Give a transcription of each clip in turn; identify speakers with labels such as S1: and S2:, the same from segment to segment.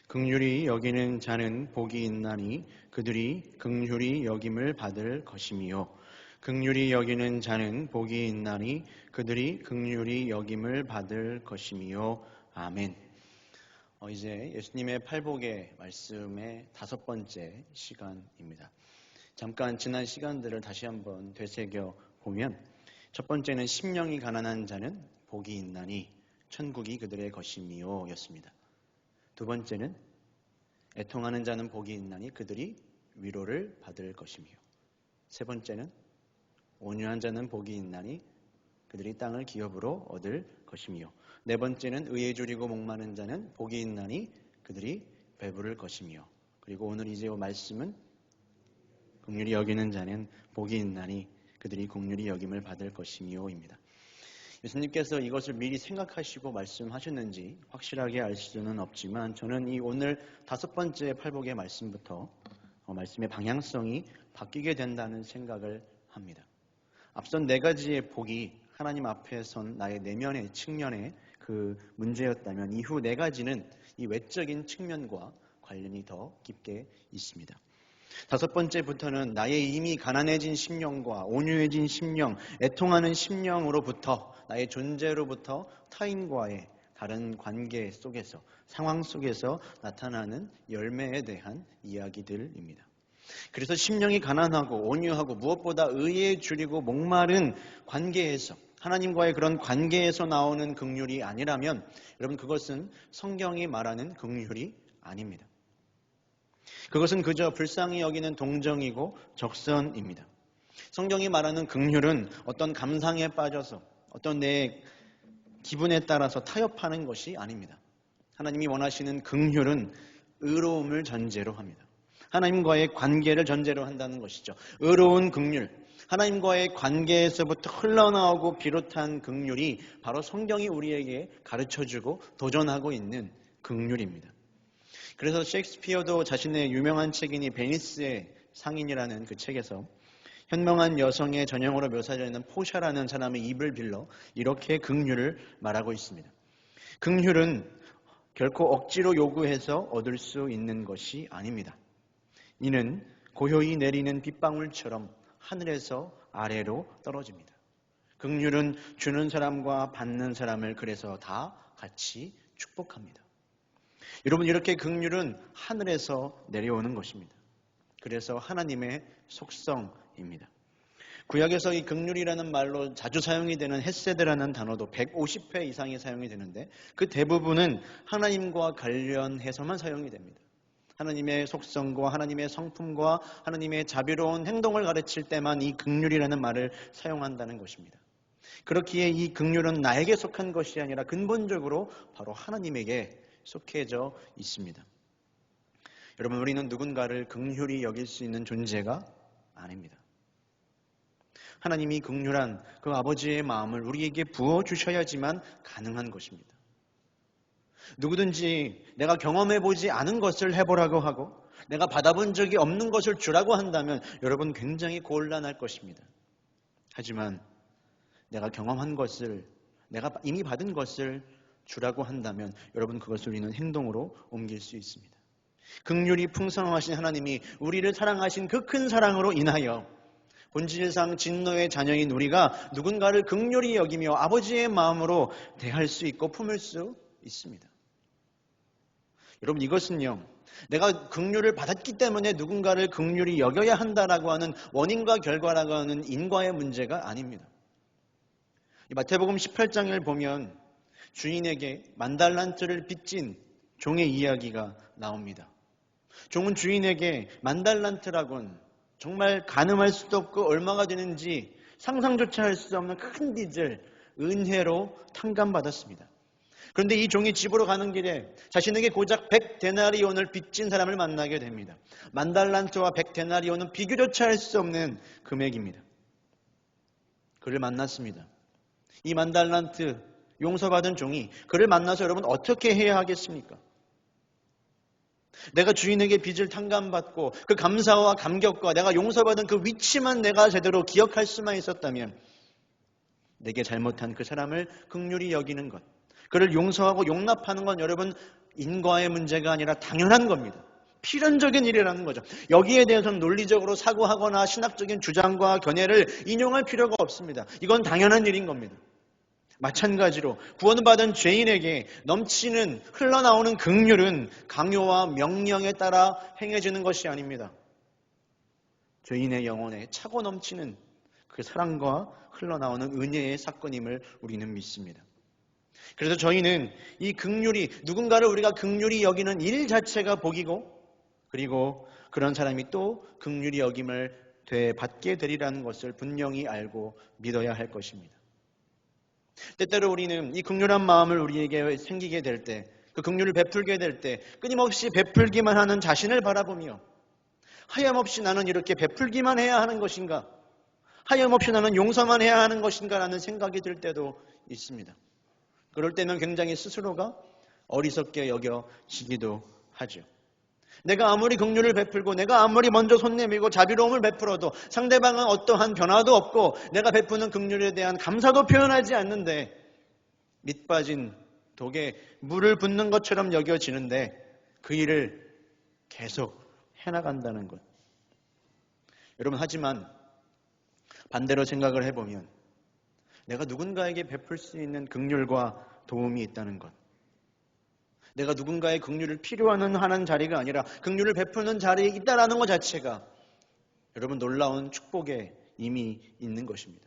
S1: 긍휼히 여기는 자는 복이 있나니 그들이 긍휼히 여김을 받을 것이미요. 긍휼히 여기는 자는 복이 있나니 그들이 긍휼히 여김을 받을 것이미요. 아멘. 이제 예수님의 팔복의 말씀의 5번째 시간입니다. 잠깐 지난 시간들을 다시 한번 되새겨 보면, 첫 번째는 심령이 가난한 자는 복이 있나니 천국이 그들의 것이미요 였습니다. 두 번째는 애통하는 자는 복이 있나니 그들이 위로를 받을 것이며, 세 번째는 온유한 자는 복이 있나니 그들이 땅을 기업으로 얻을 것이며, 네 번째는 의에 줄이고 목마른 자는 복이 있나니 그들이 배부를 것이며, 그리고 오늘 이제 말씀은 긍휼히 여기는 자는 복이 있나니 그들이 긍휼히 여김을 받을 것이며입니다. 예수님께서 이것을 미리 생각하시고 말씀하셨는지 확실하게 알 수는 없지만, 저는 이 오늘 5번째 팔복의 말씀부터 말씀의 방향성이 바뀌게 된다는 생각을 합니다. 앞선 4가지의 복이 하나님 앞에 선 나의 내면의 측면의 그 문제였다면, 이후 4가지는 이 외적인 측면과 관련이 더 깊게 있습니다. 5번째부터는 나의 이미 가난해진 심령과 온유해진 심령, 애통하는 심령으로부터, 나의 존재로부터 타인과의 다른 관계 속에서, 상황 속에서 나타나는 열매에 대한 이야기들입니다. 그래서 심령이 가난하고 온유하고 무엇보다 의에 줄이고 목마른 관계에서, 하나님과의 그런 관계에서 나오는 긍휼이 아니라면, 여러분, 그것은 성경이 말하는 긍휼이 아닙니다. 그것은 그저 불쌍히 여기는 동정이고 적선입니다. 성경이 말하는 긍휼은 어떤 감상에 빠져서 어떤 내 기분에 따라서 타협하는 것이 아닙니다. 하나님이 원하시는 긍휼은 의로움을 전제로 합니다. 하나님과의 관계를 전제로 한다는 것이죠. 의로운 긍휼, 하나님과의 관계에서부터 흘러나오고 비롯한 긍휼이 바로 성경이 우리에게 가르쳐주고 도전하고 있는 긍휼입니다. 그래서 셰익스피어도 자신의 유명한 책이니 베니스의 상인이라는 그 책에서 현명한 여성의 전형으로 묘사되어 있는 포샤라는 사람의 입을 빌러 이렇게 긍휼을 말하고 있습니다. 긍휼은 결코 억지로 요구해서 얻을 수 있는 것이 아닙니다. 이는 고요히 내리는 빗방울처럼 하늘에서 아래로 떨어집니다. 긍휼은 주는 사람과 받는 사람을 그래서 다 같이 축복합니다. 여러분, 이렇게 긍휼은 하늘에서 내려오는 것입니다. 그래서 하나님의 속성입니다. 구약에서 이 긍휼이라는 말로 자주 사용이 되는 헤세드라는 단어도 150회 이상이 사용이 되는데, 그 대부분은 하나님과 관련해서만 사용이 됩니다. 하나님의 속성과 하나님의 성품과 하나님의 자비로운 행동을 가르칠 때만 이 긍휼이라는 말을 사용한다는 것입니다. 그렇기에 이 긍휼은 나에게 속한 것이 아니라 근본적으로 바로 하나님에게 속해져 있습니다. 여러분, 우리는 누군가를 긍휼히 여길 수 있는 존재가 아닙니다. 하나님이 긍휼한 그 아버지의 마음을 우리에게 부어주셔야지만 가능한 것입니다. 누구든지 내가 경험해보지 않은 것을 해보라고 하고 내가 받아본 적이 없는 것을 주라고 한다면 여러분 굉장히 곤란할 것입니다. 하지만 내가 경험한 것을, 내가 이미 받은 것을 주라고 한다면 여러분 그것을 우리는 행동으로 옮길 수 있습니다. 긍휼이 풍성하신 하나님이 우리를 사랑하신 그 큰 사랑으로 인하여 본질상 진노의 자녀인 우리가 누군가를 긍휼히 여기며 아버지의 마음으로 대할 수 있고 품을 수 있습니다. 여러분, 이것은요, 내가 긍휼을 받았기 때문에 누군가를 긍휼히 여겨야 한다라고 하는 원인과 결과라고 하는 인과의 문제가 아닙니다. 마태복음 18장을 보면 주인에게 10,000달란트를 빚진 종의 이야기가 나옵니다. 종은 주인에게 10,000달란트라고는 정말 가늠할 수도 없고 얼마가 되는지 상상조차 할 수 없는 큰 빚을 은혜로 탕감받았습니다. 그런데 이 종이 집으로 가는 길에 자신에게 고작 100데나리온을 빚진 사람을 만나게 됩니다. 10,000달란트와 100데나리온은 비교조차 할 수 없는 금액입니다. 그를 만났습니다. 이 10,000달란트 용서받은 종이 그를 만나서 여러분 어떻게 해야 하겠습니까? 내가 주인에게 빚을 탕감받고 그 감사와 감격과 내가 용서받은 그 위치만 내가 제대로 기억할 수만 있었다면, 내게 잘못한 그 사람을 긍휼히 여기는 것, 그를 용서하고 용납하는 건 여러분 인과의 문제가 아니라 당연한 겁니다. 필연적인 일이라는 거죠. 여기에 대해서는 논리적으로 사고하거나 신학적인 주장과 견해를 인용할 필요가 없습니다. 이건 당연한 일인 겁니다. 마찬가지로 구원받은 죄인에게 넘치는 흘러나오는 긍휼은 강요와 명령에 따라 행해지는 것이 아닙니다. 죄인의 영혼에 차고 넘치는 그 사랑과 흘러나오는 은혜의 사건임을 우리는 믿습니다. 그래서 저희는 이 긍휼이, 누군가를 우리가 긍휼히 여기는 일 자체가 복이고, 그리고 그런 사람이 또 긍휼히 여김을 받게 되리라는 것을 분명히 알고 믿어야 할 것입니다. 때때로 우리는 이 긍휼한 마음을 우리에게 생기게 될 때, 그 긍휼을 베풀게 될 때 끊임없이 베풀기만 하는 자신을 바라보며 하염없이 나는 이렇게 베풀기만 해야 하는 것인가? 하염없이 나는 용서만 해야 하는 것인가? 라는 생각이 들 때도 있습니다. 그럴 때는 굉장히 스스로가 어리석게 여겨지기도 하죠. 내가 아무리 긍휼을 베풀고 내가 아무리 먼저 손 내밀고 자비로움을 베풀어도 상대방은 어떠한 변화도 없고 내가 베푸는 긍휼에 대한 감사도 표현하지 않는데 밑빠진 독에 물을 붓는 것처럼 여겨지는데 그 일을 계속 해나간다는 것. 여러분, 하지만 반대로 생각을 해보면 내가 누군가에게 베풀 수 있는 긍휼과 도움이 있다는 것, 내가 누군가의 긍휼을 필요하는 자리가 아니라 긍휼을 베푸는 자리에 있다라는 것 자체가 여러분 놀라운 축복에 이미 있는 것입니다.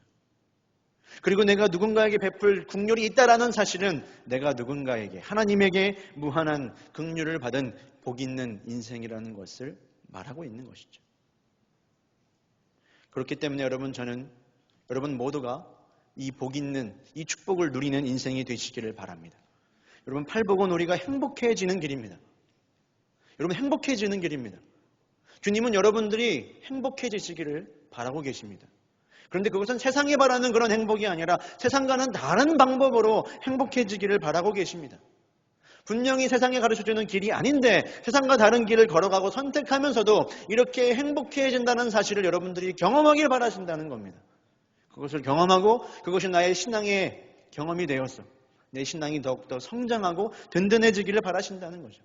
S1: 그리고 내가 누군가에게 베풀 긍휼이 있다라는 사실은 내가 누군가에게, 하나님에게 무한한 긍휼을 받은 복 있는 인생이라는 것을 말하고 있는 것이죠. 그렇기 때문에 저는 여러분 모두가 이 복 있는, 이 축복을 누리는 인생이 되시기를 바랍니다. 여러분, 팔복은 우리가 행복해지는 길입니다. 여러분, 행복해지는 길입니다. 주님은 여러분들이 행복해지시기를 바라고 계십니다. 그런데 그것은 세상이 바라는 그런 행복이 아니라 세상과는 다른 방법으로 행복해지기를 바라고 계십니다. 분명히 세상이 가르쳐주는 길이 아닌데 세상과 다른 길을 걸어가고 선택하면서도 이렇게 행복해진다는 사실을 여러분들이 경험하길 바라신다는 겁니다. 그것을 경험하고 그것이 나의 신앙의 경험이 되어서 내 신앙이 더욱더 성장하고 든든해지기를 바라신다는 거죠.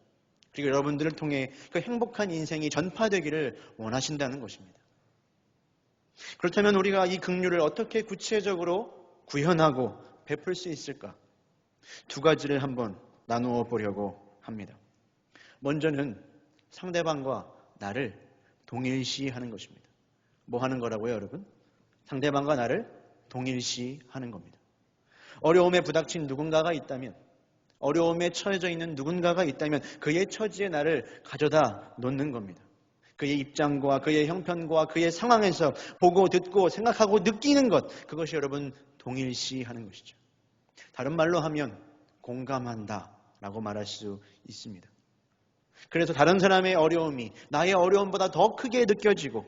S1: 그리고 여러분들을 통해 그 행복한 인생이 전파되기를 원하신다는 것입니다. 그렇다면 우리가 이 긍휼을 어떻게 구체적으로 구현하고 베풀 수 있을까? 두 가지를 한번 나누어 보려고 합니다. 먼저는 상대방과 나를 동일시하는 것입니다. 뭐 하는 거라고요, 여러분? 상대방과 나를 동일시하는 겁니다. 어려움에 부닥친 누군가가 있다면, 어려움에 처해져 있는 누군가가 있다면 그의 처지에 나를 가져다 놓는 겁니다. 그의 입장과 그의 형편과 그의 상황에서 보고 듣고 생각하고 느끼는 것, 그것이 여러분 동일시하는 것이죠. 다른 말로 하면 공감한다 라고 말할 수 있습니다. 그래서 다른 사람의 어려움이 나의 어려움보다 더 크게 느껴지고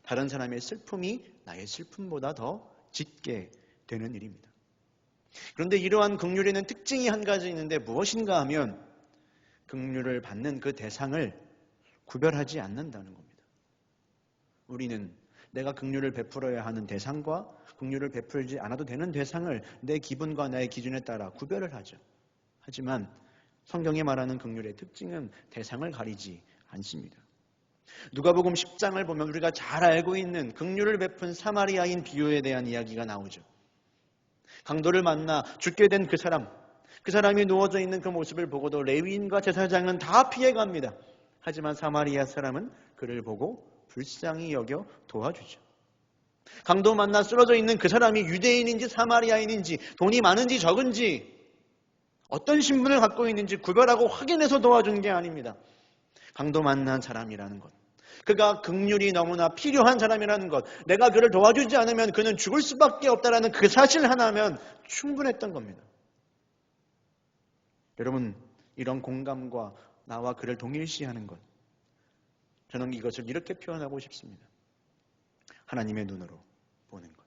S1: 다른 사람의 슬픔이 나의 슬픔보다 더 짙게 되는 일입니다. 그런데 이러한 긍휼에는 특징이 한 가지 있는데 무엇인가 하면 긍휼을 받는 그 대상을 구별하지 않는다는 겁니다. 우리는 내가 긍휼을 베풀어야 하는 대상과 긍휼을 베풀지 않아도 되는 대상을 내 기분과 나의 기준에 따라 구별을 하죠. 하지만 성경이 말하는 긍휼의 특징은 대상을 가리지 않습니다. 누가복음 10장을 보면 우리가 잘 알고 있는 긍휼을 베푼 사마리아인 비유에 대한 이야기가 나오죠. 강도를 만나 죽게 된 그 사람이 누워져 있는 그 모습을 보고도 레위인과 제사장은 다 피해갑니다. 하지만 사마리아 사람은 그를 보고 불쌍히 여겨 도와주죠. 강도 만나 쓰러져 있는 그 사람이 유대인인지 사마리아인인지 돈이 많은지 적은지 어떤 신분을 갖고 있는지 구별하고 확인해서 도와준 게 아닙니다. 강도 만난 사람이라는 것, 그가 긍휼이 너무나 필요한 사람이라는 것, 내가 그를 도와주지 않으면 그는 죽을 수밖에 없다라는 그 사실 하나면 충분했던 겁니다. 여러분, 이런 공감과 나와 그를 동일시하는 것, 저는 이것을 이렇게 표현하고 싶습니다. 하나님의 눈으로 보는 것,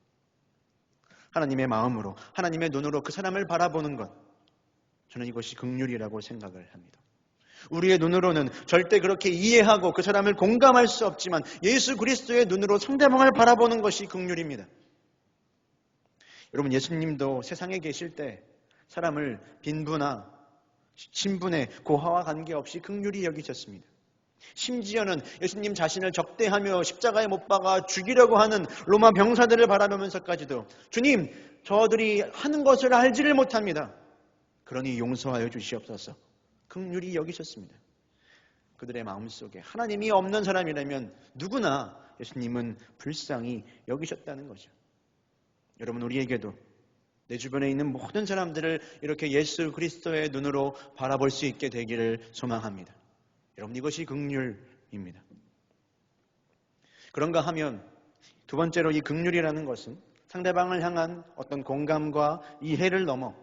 S1: 하나님의 마음으로, 하나님의 눈으로 그 사람을 바라보는 것, 저는 이것이 긍휼이라고 생각을 합니다. 우리의 눈으로는 절대 그렇게 이해하고 그 사람을 공감할 수 없지만 예수 그리스도의 눈으로 상대방을 바라보는 것이 긍휼입니다. 여러분, 예수님도 세상에 계실 때 사람을 빈부나 신분의 고하와 관계없이 긍휼히 여기셨습니다. 심지어는 예수님 자신을 적대하며 십자가에 못 박아 죽이려고 하는 로마 병사들을 바라보면서까지도 주님, 저들이 하는 것을 알지를 못합니다. 그러니 용서하여 주시옵소서. 긍휼히 여기셨습니다. 그들의 마음속에 하나님이 없는 사람이라면 누구나 예수님은 불쌍히 여기셨다는 거죠. 여러분, 우리에게도 내 주변에 있는 모든 사람들을 이렇게 예수 그리스도의 눈으로 바라볼 수 있게 되기를 소망합니다. 여러분, 이것이 긍휼입니다. 그런가 하면 두 번째로 이 긍휼이라는 것은 상대방을 향한 어떤 공감과 이해를 넘어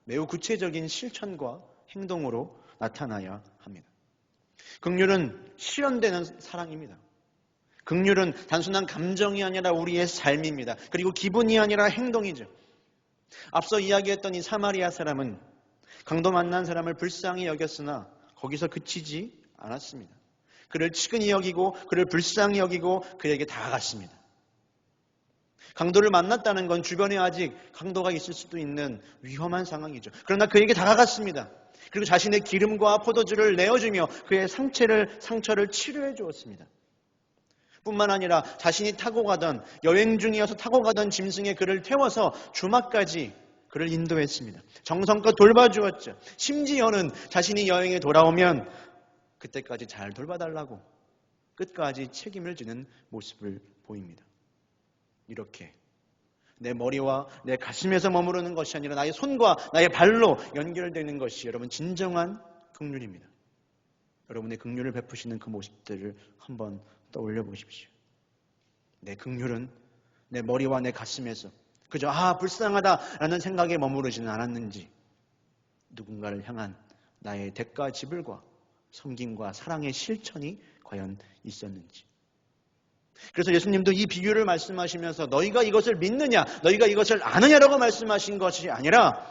S1: 매우 구체적인 실천과 행동으로 나타나야 합니다. 긍휼은 실현되는 사랑입니다. 긍휼은 단순한 감정이 아니라 우리의 삶입니다. 그리고 기분이 아니라 행동이죠. 앞서 이야기했던 이 사마리아 사람은 강도 만난 사람을 불쌍히 여겼으나 거기서 그치지 않았습니다. 그를 치근히 여기고 그를 불쌍히 여기고 그에게 다가갔습니다. 강도를 만났다는 건 주변에 아직 강도가 있을 수도 있는 위험한 상황이죠. 그러나 그에게 다가갔습니다. 그리고 자신의 기름과 포도주를 내어주며 그의 상처를 치료해 주었습니다. 뿐만 아니라 자신이 타고 가던, 여행 중이어서 타고 가던 짐승에 그를 태워서 주막까지 그를 인도했습니다. 정성껏 돌봐주었죠. 심지어는 자신이 여행에 돌아오면 그때까지 잘 돌봐달라고 끝까지 책임을 지는 모습을 보입니다. 이렇게 내 머리와 내 가슴에서 머무르는 것이 아니라 나의 손과 나의 발로 연결되는 것이 여러분 진정한 긍휼입니다. 여러분의 긍휼을 베푸시는 그 모습들을 한번 떠올려 보십시오. 내 긍휼은 내 머리와 내 가슴에서 그저 불쌍하다라는 생각에 머무르지는 않았는지, 누군가를 향한 나의 대가 지불과 섬김과 사랑의 실천이 과연 있었는지. 그래서 예수님도 이 비유를 말씀하시면서 너희가 이것을 믿느냐, 너희가 이것을 아느냐라고 말씀하신 것이 아니라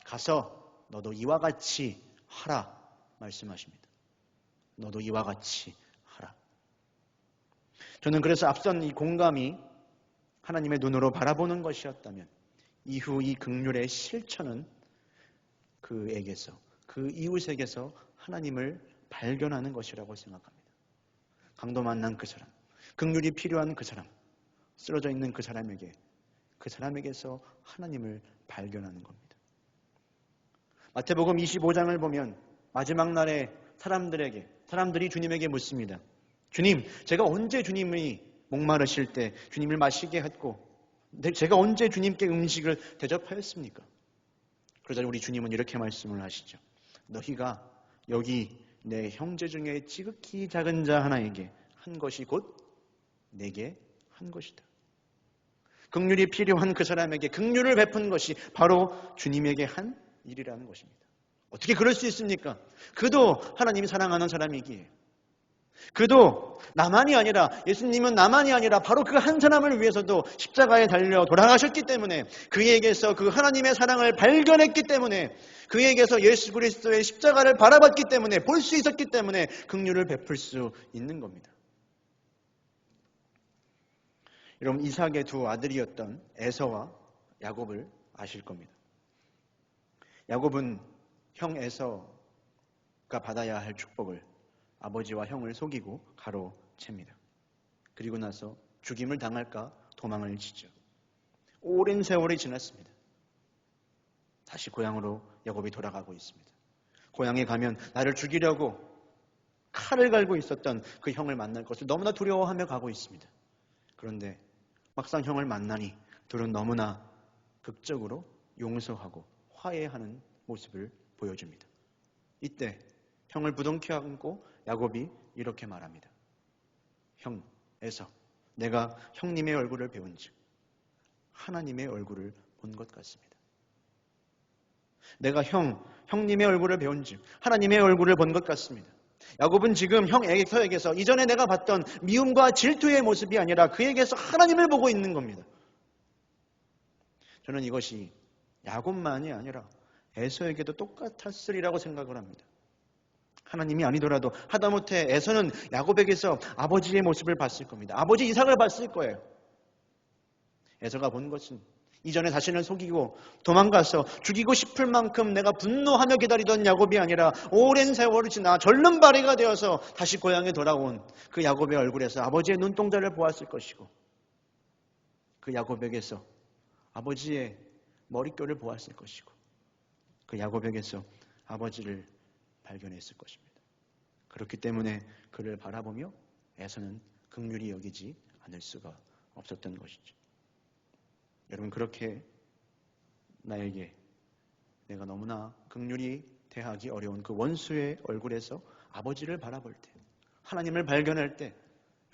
S1: 가서 너도 이와 같이 하라 말씀하십니다. 너도 이와 같이 하라. 저는 그래서 앞선 이 공감이 하나님의 눈으로 바라보는 것이었다면 이후 이 긍휼의 실천은 그에게서, 그 이웃에게서 하나님을 발견하는 것이라고 생각합니다. 강도 만난 그 사람, 긍휼이 필요한 그 사람, 쓰러져 있는 그 사람에게서 하나님을 발견하는 겁니다. 마태복음 25장을 보면 마지막 날에 사람들이 주님에게 묻습니다. 주님, 제가 언제 주님이 목마르실 때 주님을 마시게 했고 제가 언제 주님께 음식을 대접하였습니까? 그러자 우리 주님은 이렇게 말씀을 하시죠. 너희가 여기 내 형제 중에 지극히 작은 자 하나에게 한 것이 곧 내게 한 것이다. 긍휼이 필요한 그 사람에게 긍휼을 베푼 것이 바로 주님에게 한 일이라는 것입니다. 어떻게 그럴 수 있습니까? 그도 하나님이 사랑하는 사람이기에, 그도 나만이 아니라, 예수님은 나만이 아니라 바로 그 한 사람을 위해서도 십자가에 달려 돌아가셨기 때문에, 그에게서 그 하나님의 사랑을 발견했기 때문에, 그에게서 예수 그리스도의 십자가를 바라봤기 때문에, 볼 수 있었기 때문에 긍휼을 베풀 수 있는 겁니다. 여러분, 이삭의 두 아들이었던 에서와 야곱을 아실 겁니다. 야곱은 형 에서가 받아야 할 축복을 아버지와 형을 속이고 가로챕니다. 그리고 나서 죽임을 당할까 도망을 치죠. 오랜 세월이 지났습니다. 다시 고향으로 야곱이 돌아가고 있습니다. 고향에 가면 나를 죽이려고 칼을 갈고 있었던 그 형을 만날 것을 너무나 두려워하며 가고 있습니다. 그런데 막상 형을 만나니 둘은 너무나 극적으로 용서하고 화해하는 모습을 보여줍니다. 이때 형을 부둥켜 안고 야곱이 이렇게 말합니다. 형 에서, 내가 형님의 얼굴을 배운즉 하나님의 얼굴을 본 것 같습니다. 내가 형님의 얼굴을 배운즉 하나님의 얼굴을 본 것 같습니다. 야곱은 지금 형 에서에게서 이전에 내가 봤던 미움과 질투의 모습이 아니라 그에게서 하나님을 보고 있는 겁니다. 저는 이것이 야곱만이 아니라 에서에게도 똑같았으리라고 생각을 합니다. 하나님이 아니더라도 하다못해 에서는 야곱에게서 아버지의 모습을 봤을 겁니다. 아버지 이삭을 봤을 거예요. 에서가 본 것은 이전에 자신을 속이고 도망가서 죽이고 싶을 만큼 내가 분노하며 기다리던 야곱이 아니라 오랜 세월이 지나 절름발이가 되어서 다시 고향에 돌아온 그 야곱의 얼굴에서 아버지의 눈동자를 보았을 것이고, 그 야곱에게서 아버지의 머릿결을 보았을 것이고, 그 야곱에게서 아버지를 발견했을 것입니다. 그렇기 때문에 그를 바라보며 에서는 긍휼히 여기지 않을 수가 없었던 것이죠. 여러분, 그렇게 나에게 내가 너무나 긍휼히 대하기 어려운 그 원수의 얼굴에서 아버지를 바라볼 때, 하나님을 발견할 때,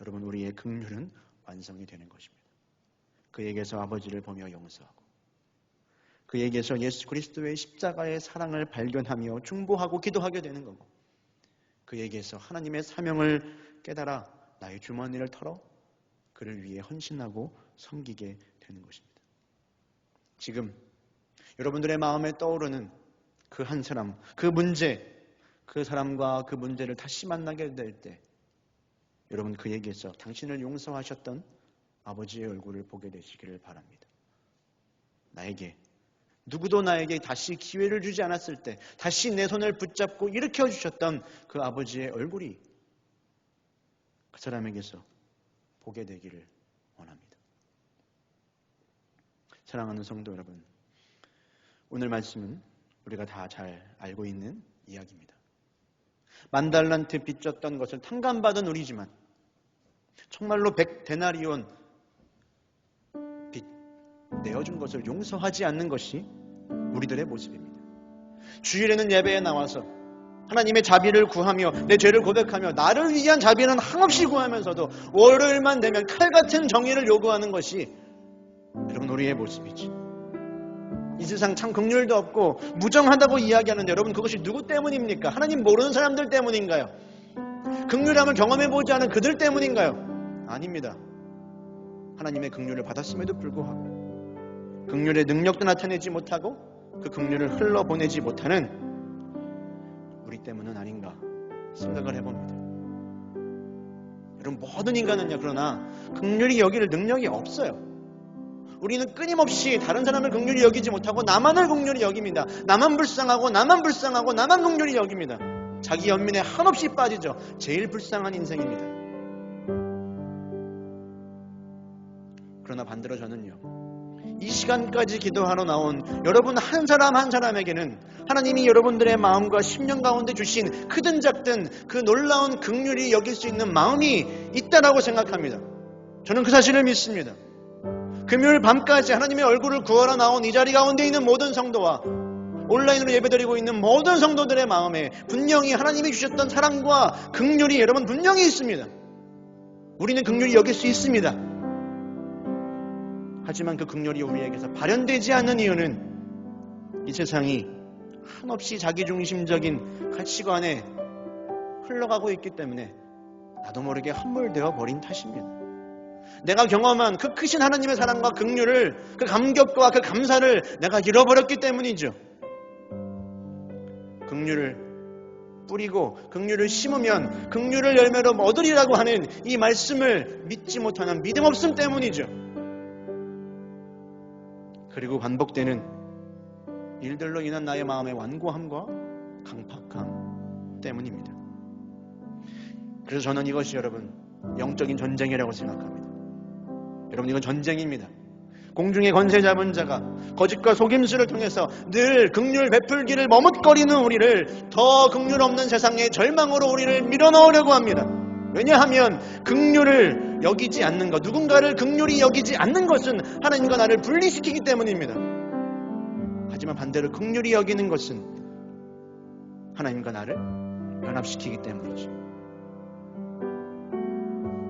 S1: 여러분, 우리의 긍휼은 완성이 되는 것입니다. 그에게서 아버지를 보며 용서하고, 그에게서 예수 그리스도의 십자가의 사랑을 발견하며 중보하고 기도하게 되는 거고, 그에게서 하나님의 사명을 깨달아 나의 주머니를 털어 그를 위해 헌신하고 섬기게 되는 것입니다. 지금 여러분들의 마음에 떠오르는 그 한 사람, 그 문제, 그 사람과 그 문제를 다시 만나게 될 때, 여러분, 그에게서 당신을 용서하셨던 아버지의 얼굴을 보게 되시기를 바랍니다. 누구도 나에게 다시 기회를 주지 않았을 때 다시 내 손을 붙잡고 일으켜 주셨던 그 아버지의 얼굴이 그 사람에게서 보게 되기를 원합니다. 사랑하는 성도 여러분, 오늘 말씀은 우리가 다 잘 알고 있는 이야기입니다. 10,000달란트 빚졌던 것을 탕감받은 우리지만 정말로 100데나리온 빚 내어준 것을 용서하지 않는 것이 우리들의 모습입니다. 주일에는 예배에 나와서 하나님의 자비를 구하며 내 죄를 고백하며 나를 위한 자비는 한없이 구하면서도 월요일만 되면 칼같은 정의를 요구하는 것이 여러분 우리의 모습이지. 이 세상 참 긍휼도 없고 무정하다고 이야기하는데 여러분, 그것이 누구 때문입니까? 하나님 모르는 사람들 때문인가요? 긍휼함을 경험해보지 않은 그들 때문인가요? 아닙니다. 하나님의 긍휼을 받았음에도 불구하고 긍휼의 능력도 나타내지 못하고 그 긍휼을 흘러보내지 못하는 우리 때문은 아닌가 생각을 해봅니다. 여러분, 모든 인간은요, 그러나 긍휼히 여길 능력이 없어요. 우리는 끊임없이 다른 사람을 긍휼히 여기지 못하고 나만을 긍휼히 여깁니다. 나만 불쌍하고 나만 긍휼히 여깁니다. 자기 연민에 한없이 빠지죠. 제일 불쌍한 인생입니다. 그러나 반대로 저는요, 이 시간까지 기도하러 나온 여러분 한 사람 한 사람에게는 하나님이 여러분들의 마음과 심령 가운데 주신 크든 작든 그 놀라운 긍휼히 여길 수 있는 마음이 있다라고 생각합니다. 저는 그 사실을 믿습니다. 금요일 밤까지 하나님의 얼굴을 구하러 나온 이 자리 가운데 있는 모든 성도와 온라인으로 예배드리고 있는 모든 성도들의 마음에 분명히 하나님이 주셨던 사랑과 긍휼이 여러분 분명히 있습니다. 우리는 긍휼히 여길 수 있습니다. 하지만 그 긍휼이 우리에게서 발현되지 않는 이유는 이 세상이 한없이 자기중심적인 가치관에 흘러가고 있기 때문에 나도 모르게 함몰되어 버린 탓입니다. 내가 경험한 그 크신 하나님의 사랑과 긍휼을, 그 감격과 그 감사를 내가 잃어버렸기 때문이죠. 긍휼을 뿌리고 긍휼을 심으면 긍휼을 열매로 얻으리라고 하는 이 말씀을 믿지 못하는 믿음 없음 때문이죠. 그리고 반복되는 일들로 인한 나의 마음의 완고함과 강팍함 때문입니다. 그래서 저는 이것이 여러분 영적인 전쟁이라고 생각합니다. 여러분, 이건 전쟁입니다. 공중의 권세 잡은 자가 거짓과 속임수를 통해서 늘 긍휼 베풀기를 머뭇거리는 우리를 더 긍휼 없는 세상의 절망으로 우리를 밀어넣으려고 합니다. 왜냐하면 긍휼을 여기지 않는 것, 누군가를 긍휼히 여기지 않는 것은 하나님과 나를 분리시키기 때문입니다. 하지만 반대로 긍휼히 여기는 것은 하나님과 나를 연합시키기 때문이죠.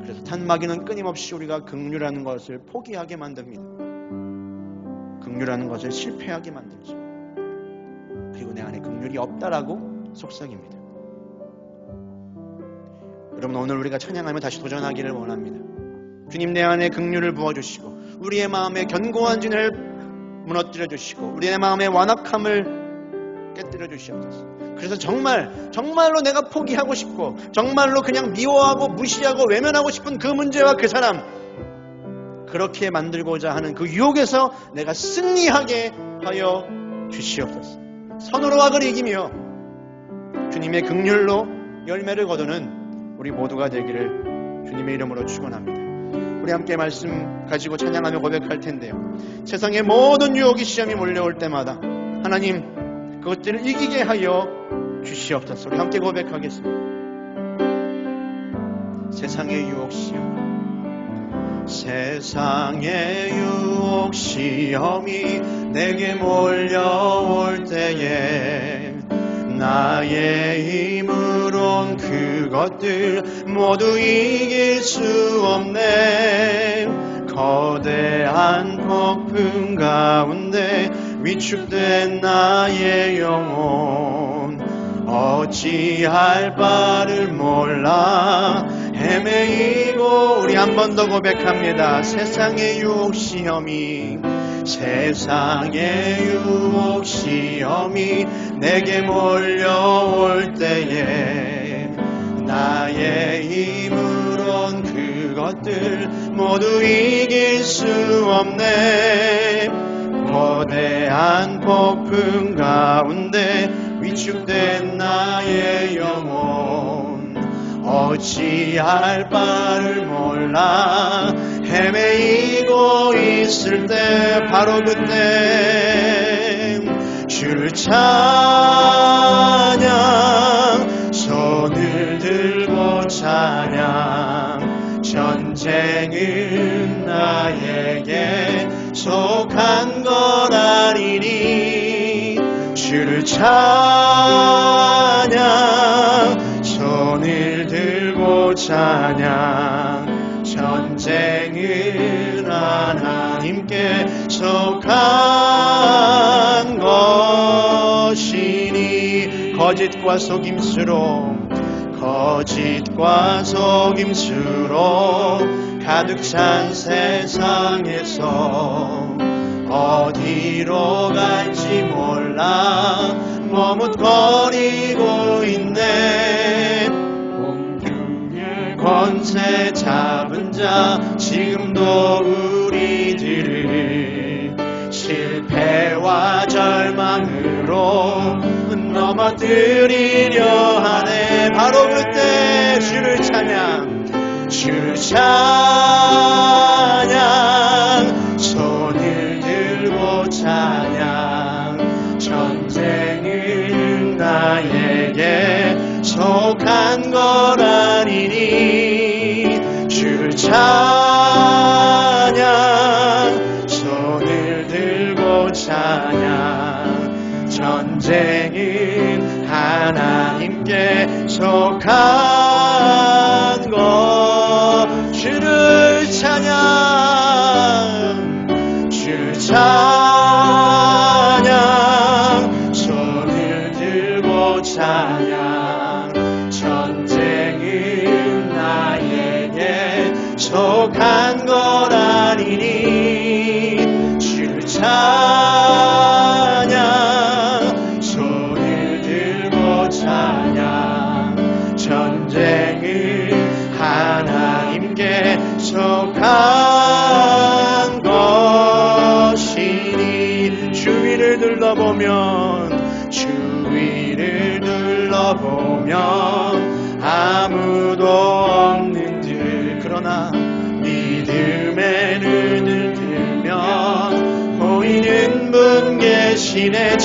S1: 그래서 탄마귀는 끊임없이 우리가 긍휼하는 것을 포기하게 만듭니다. 긍휼하는 것을 실패하게 만들죠. 그리고 내 안에 긍휼이 없다라고 속삭입니다. 여러분, 오늘 우리가 찬양하며 다시 도전하기를 원합니다. 주님, 내 안에 긍휼을 부어주시고 우리의 마음에 견고한 진을 무너뜨려 주시고 우리의 마음의 완악함을 깨뜨려 주시옵소서. 그래서 정말로 내가 포기하고 싶고 정말로 그냥 미워하고 무시하고 외면하고 싶은 그 문제와 그 사람, 그렇게 만들고자 하는 그 유혹에서 내가 승리하게 하여 주시옵소서. 선으로 악을 이기며 주님의 긍휼로 열매를 거두는 우리 모두가 되기를 주님의 이름으로 축원합니다. 우리 함께 말씀 가지고 찬양하며 고백할 텐데요, 세상의 모든 유혹이 시험이 몰려올 때마다 하나님 그것들을 이기게 하여 주시옵소서. 우리 함께 고백하겠습니다. 세상의 유혹 시험, 세상의 유혹 시험이 내게 몰려올 때에 나의 힘으론 그것들 모두 이길 수 없네. 거대한 폭풍 가운데 위축된 나의 영혼 어찌할 바를 몰라 헤매이고. 우리 한 번 더 고백합니다. 세상의 유혹 시험이, 세상의 유혹 시험이 내게 몰려올 때에 나의 힘으론 그것들 모두 이길 수 없네. 거대한 폭풍 가운데 위축된 나의 영혼 어찌할 바를 몰라 헤매이고 있을 때, 바로 그때 주를 찬양, 손을 들고 찬양. 전쟁은 나에게 속한 것 아니니. 주를 찬양, 손을 들고 찬양. 전쟁은 하나님께 속한 것이니. 거짓과 속임수로, 거짓과 속임수로 가득 찬 세상에서 어디로 갈지 몰라 머뭇거리고 있네. 공중의 권세 잡은 자 지금도 우리들을 실패와 절망으로 넘어뜨리려 하네. 바로 그때 주를 찬양, 주를 찬양, 손을 들고 찬양. 전쟁은 나에게 속한 것 아니니. 주를 찬양, 손을 들고 찬양. 전쟁은 하나님께 속한 것. 주를 찬양, 주를 찬양, 손을 들고 찬양. 전쟁은 나에게 속한 것 아니니. 주를 찬양, 손을 들고 찬양. 전쟁은 하나님께 속한 것이니. 주위를 둘러보면, 주위를 둘러보면 아무도 없는 듯, 그러나 믿음의 눈을 들면 보이는 분 계시네.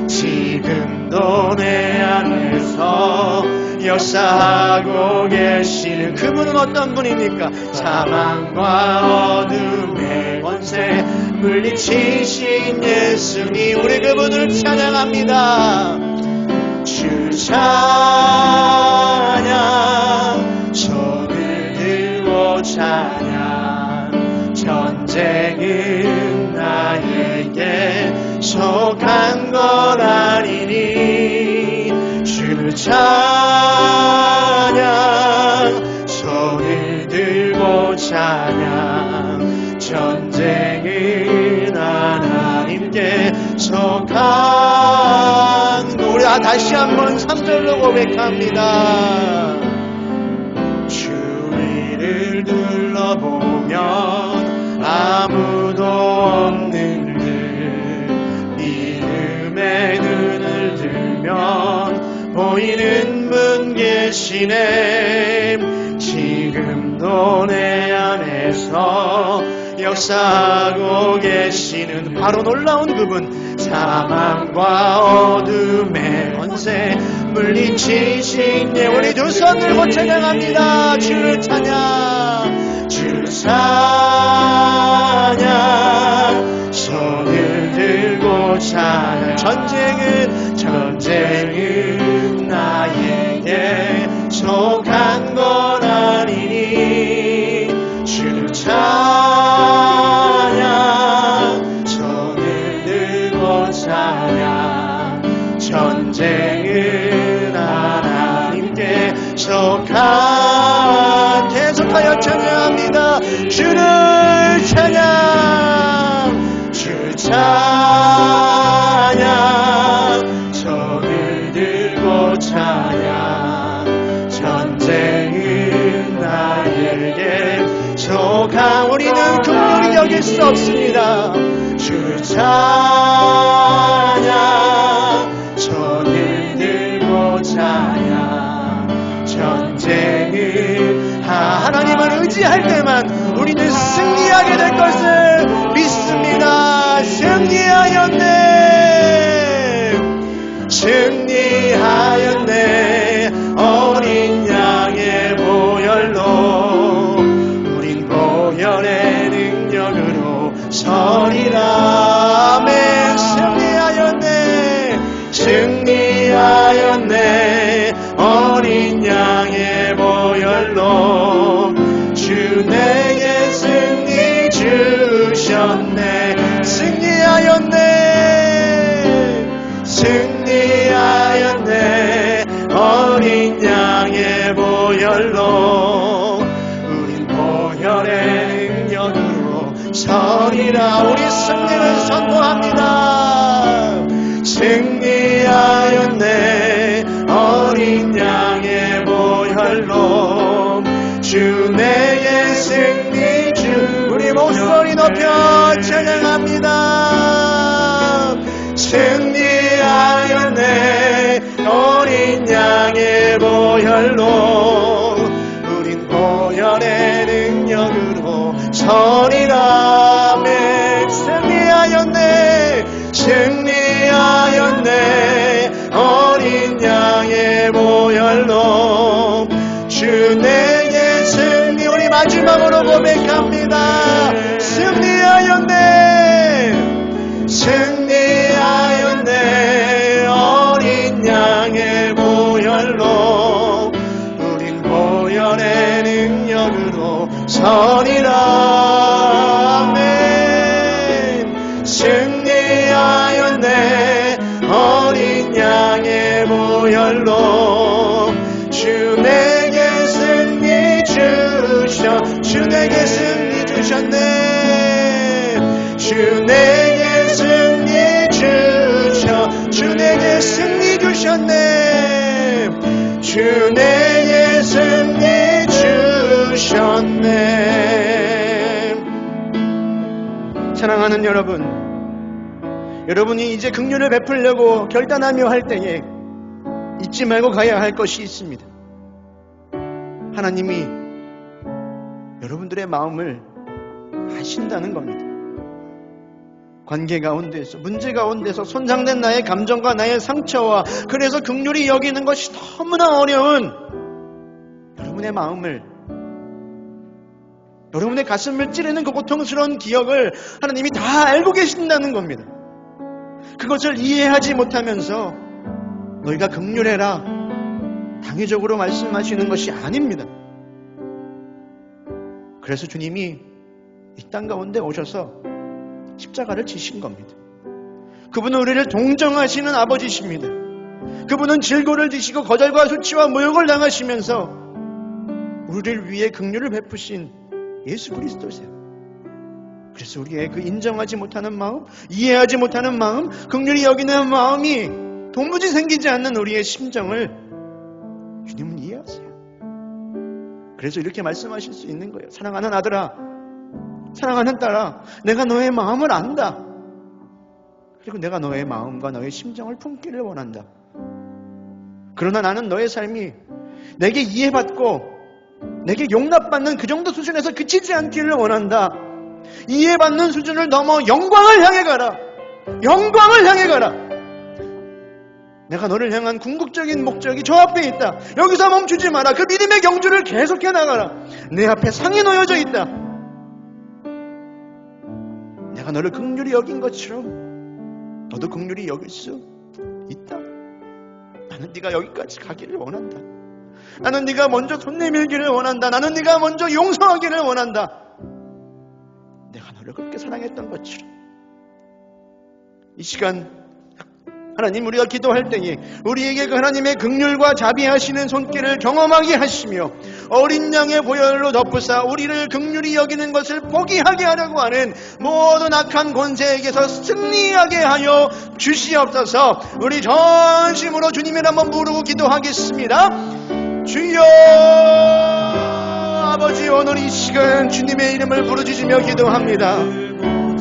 S1: 지금도 내 안에서 역사하고 계시는 그분은 어떤 분입니까? 사망과 어둠의 권세 물리치신 예수님. 우리 그분을 찬양합니다. 주 찬양, 손을 들고 찬양. 전쟁은 나에게 속한 것 아니니. 주를 찬양, 손을 들고 찬양. 전쟁은 하나님께 속한 것. 우리 다시 한번 3절로 고백합니다. 주위를 둘러보면 계시네. 지금도 내 안에서 역사하고 계시는 바로 놀라운 그분, 사망과 어둠의 권세 물리치신 예. 우리 두 손 들고 찬양합니다. 주를 찬양, 주를 찬양, 손을 들고 찬양. 전쟁은 나에게 속한 건 아니니 주를 찬양, 손을 들고 찬양. 전쟁은 하나님께 속한. 계속하여 찬양합니다. 주를 찬양, 주를 찬양, 손을 들고 찬양. 전쟁은 나에게 속한. 우리는 긍휼히 여길 수 없습니다. 주를 찬양, 손을 들고 찬양. 전쟁은 하나님을 의지할 때만 우리는 승리하게 될 것을 믿습니다. 승리하였네, 승리하였네. 어린 양의 보혈로 우린 보혈의 능력으로 서리라. 아멘. 승리하였네, 승리하였네. 어린 양의 보혈로 주 내게 승리 주셨네. 승리하였네, 승리하였네. 어린 양의 보혈로 우린 보혈의 능력으로 서리라. 우리 승리를 선포합니다. 승리하였네, 어린 양의 보혈로 주 내게 승리 주. 우리 목소리 높여 찬양합니다. 승리하였네, 어린 양의 보혈로 우린 보혈의 능력으로 서리라. 아멘. 승리하였네, 승리하였네. 어린 양의 보혈로 주 내게 승리. 우리 마지막으로 고백합니다. 승리하였네, 승리하였네. 어린 양의 보혈로 우린 보혈의 능력으로 서리라. 아멘. 승리하였네, 어린 양의 보혈로 주 내게 승리 주셨네. 주 내게 승리 주셨네. 주 내게 승리 주셔. 주 내게 승리 주셨네. 주 내게 승리 주셨네. 사랑하는 여러분, 여러분이 이제 긍휼을 베풀려고 결단하며 할 때에 잊지 말고 가야 할 것이 있습니다. 하나님이 여러분들의 마음을 아신다는 겁니다. 관계 가운데서, 문제 가운데서 손상된 나의 감정과 나의 상처와 그래서 긍휼히 여기는 것이 너무나 어려운 여러분의 마음을, 여러분의 가슴을 찌르는 그 고통스러운 기억을 하나님이 다 알고 계신다는 겁니다. 그것을 이해하지 못하면서 너희가 긍휼해라 당위적으로 말씀하시는 것이 아닙니다. 그래서 주님이 이 땅 가운데 오셔서 십자가를 지신 겁니다. 그분은 우리를 동정하시는 아버지십니다. 그분은 질고를 지시고 거절과 수치와 모욕을 당하시면서 우리를 위해 긍휼을 베푸신 예수 그리스도세요. 그래서 우리의 그 인정하지 못하는 마음, 이해하지 못하는 마음, 긍휼히 여기는 마음이 도무지 생기지 않는 우리의 심정을 주님은 이해하세요. 그래서 이렇게 말씀하실 수 있는 거예요. 사랑하는 아들아, 사랑하는 딸아, 내가 너의 마음을 안다. 그리고 내가 너의 마음과 너의 심정을 품기를 원한다. 그러나 나는 너의 삶이 내게 이해받고 내게 용납받는 그 정도 수준에서 그치지 않기를 원한다. 이해받는 수준을 넘어 영광을 향해 가라. 영광을 향해 가라. 내가 너를 향한 궁극적인 목적이 저 앞에 있다. 여기서 멈추지 마라. 그 믿음의 경주를 계속해 나가라. 내 앞에 상이 놓여져 있다. 내가 너를 긍휼히 여긴 것처럼 너도 긍휼히 여길 수 있다. 나는 네가 여기까지 가기를 원한다. 나는 네가 먼저 손 내밀기를 원한다. 나는 네가 먼저 용서하기를 원한다. 내가 너를 그렇게 사랑했던 것처럼. 이 시간 하나님, 우리가 기도할 때에 우리에게 그 하나님의 긍휼과 자비하시는 손길을 경험하게 하시며 어린 양의 보혈로 덮으사 우리를 긍휼히 여기는 것을 포기하게 하려고 하는 모든 악한 권세에게서 승리하게 하여 주시옵소서. 우리 전심으로 주님을 한번 부르고 기도하겠습니다. 주여, 아버지, 오늘 이 시간 주님의 이름을 부르짖으며 기도합니다.